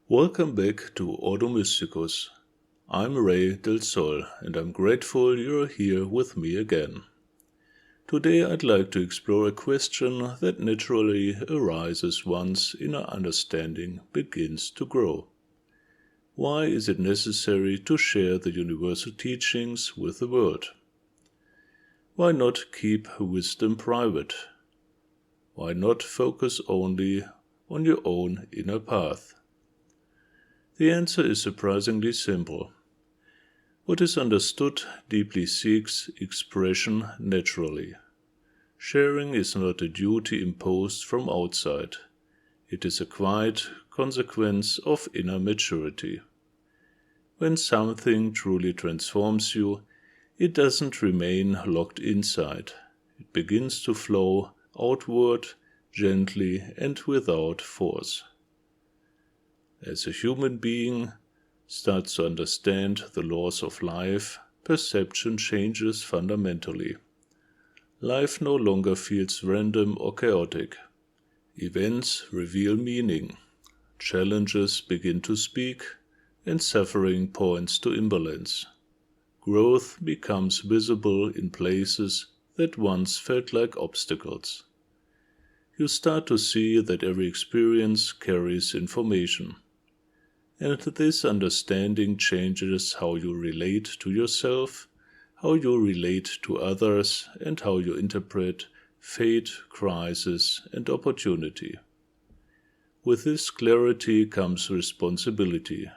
Welcome back to Ordo Mysticus. I'm Ray del Sol, and I'm grateful you're here with me again. Today I'd like to explore a question that naturally arises once inner understanding begins to grow. Why is it necessary to share the universal teachings with the world? Why not keep wisdom private? Why not focus only on your own inner path? The answer is surprisingly simple. What is understood deeply seeks expression naturally. Sharing is not a duty imposed from outside. It is a quiet consequence of inner maturity. When something truly transforms you, it doesn't remain locked inside. It begins to flow outward, gently and without force. As a human being starts to understand the laws of life, perception changes fundamentally. Life no longer feels random or chaotic. Events reveal meaning. Challenges begin to speak, and suffering points to imbalance. Growth becomes visible in places that once felt like obstacles. You start to see that every experience carries information. And this understanding changes how you relate to yourself, how you relate to others, and how you interpret fate, crisis, and opportunity. With this clarity comes responsibility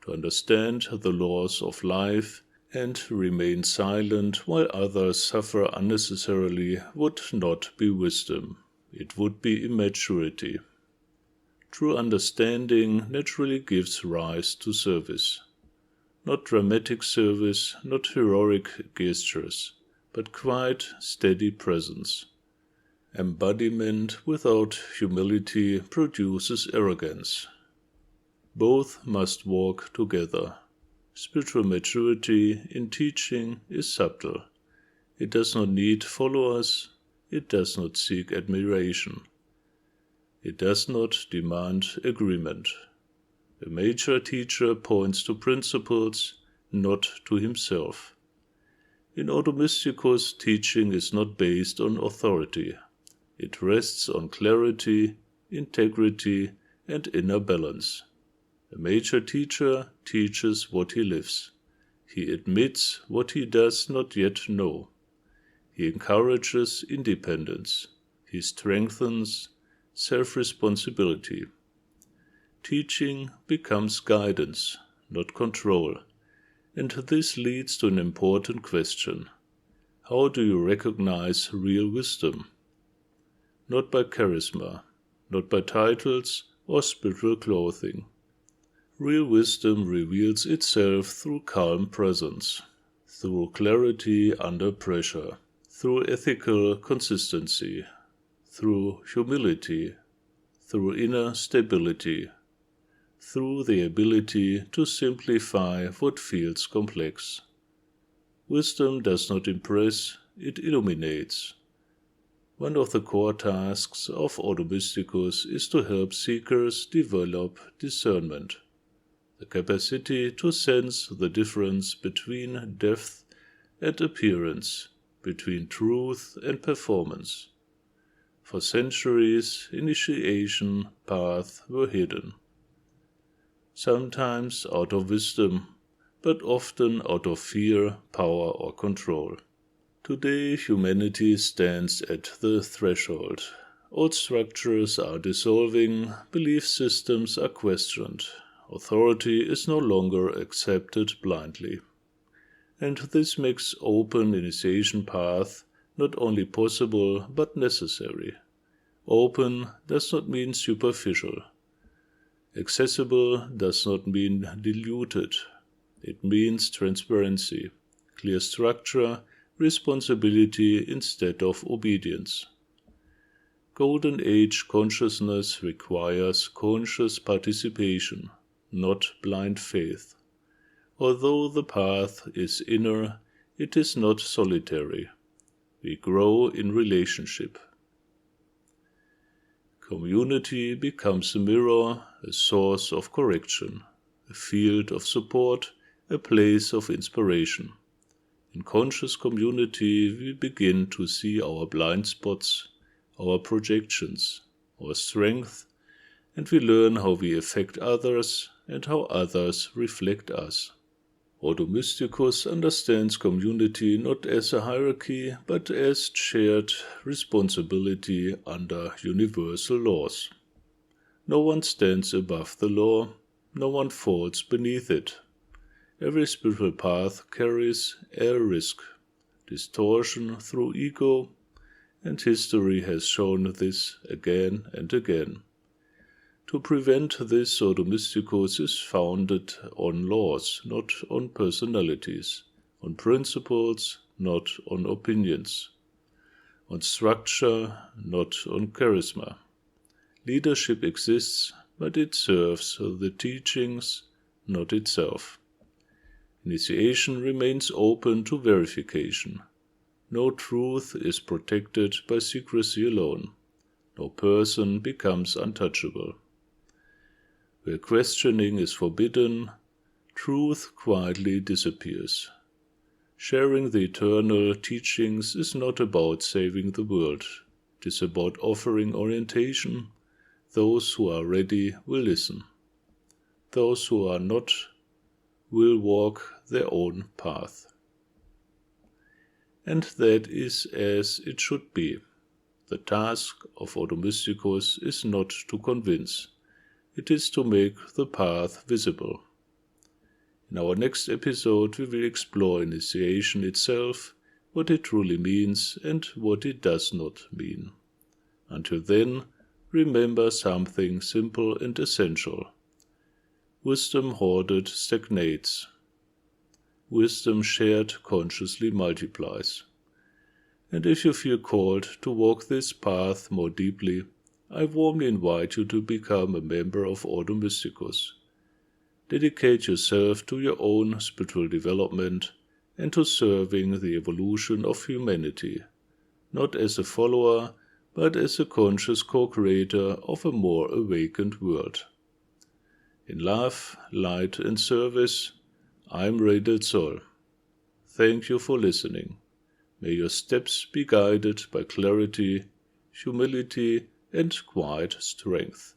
to understand the laws of life and remain silent while others suffer unnecessarily would not be wisdom. It would be immaturity. True understanding naturally gives rise to service. Not dramatic service, not heroic gestures, but quiet, steady presence. Embodiment without humility produces arrogance. Both must walk together. Spiritual maturity in teaching is subtle. It does not need followers. It does not seek admiration. It does not demand agreement. A mature teacher points to principles, not to himself. In Ordo Mysticus, teaching is not based on authority. It rests on clarity, integrity, and inner balance. A mature teacher teaches what he lives. He admits what he does not yet know. He encourages independence. He strengthens self-responsibility. Teaching becomes guidance, not control, and this leads to an important question. How do you recognize real wisdom? Not by charisma, not by titles or spiritual clothing. Real wisdom reveals itself through calm presence, through clarity under pressure, through ethical consistency, through humility, through inner stability, through the ability to simplify what feels complex. Wisdom does not impress, it illuminates. One of the core tasks of Ordo Mysticus is to help seekers develop discernment, the capacity to sense the difference between depth and appearance, between truth and performance. For centuries, initiation paths were hidden. Sometimes out of wisdom, but often out of fear, power, or control. Today, humanity stands at the threshold. Old structures are dissolving, belief systems are questioned, authority is no longer accepted blindly. And this makes open initiation path not only possible but necessary. Open does not mean superficial. Accessible does not mean diluted. It means transparency, clear structure, responsibility instead of obedience. Golden Age consciousness requires conscious participation, not blind faith. Although the path is inner, it is not solitary. We grow in relationship. Community becomes a mirror, a source of correction, a field of support, a place of inspiration. In conscious community, we begin to see our blind spots, our projections, our strength, and we learn how we affect others and how others reflect us. Ordo Mysticus understands community not as a hierarchy, but as shared responsibility under universal laws. No one stands above the law, no one falls beneath it. Every spiritual path carries a risk, distortion through ego, and history has shown this again and again. To prevent this, Ordo Mysticus is founded on laws, not on personalities, on principles, not on opinions, on structure, not on charisma. Leadership exists, but it serves the teachings, not itself. Initiation remains open to verification. No truth is protected by secrecy alone. No person becomes untouchable. Where questioning is forbidden, truth quietly disappears. Sharing the eternal teachings is not about saving the world. It is about offering orientation. Those who are ready will listen. Those who are not will walk their own path. And that is as it should be. The task of Ordo Mysticus is not to convince. It is to make the path visible. In our next episode, we will explore initiation itself, what it truly means and what it does not mean. Until then, remember something simple and essential. Wisdom hoarded stagnates. Wisdom shared consciously multiplies. And if you feel called to walk this path more deeply, I warmly invite you to become a member of Ordo Mysticus. Dedicate yourself to your own spiritual development and to serving the evolution of humanity, not as a follower, but as a conscious co-creator of a more awakened world. In love, light and service, I'm Ray del Sol. Thank you for listening. May your steps be guided by clarity, humility, and quiet strength.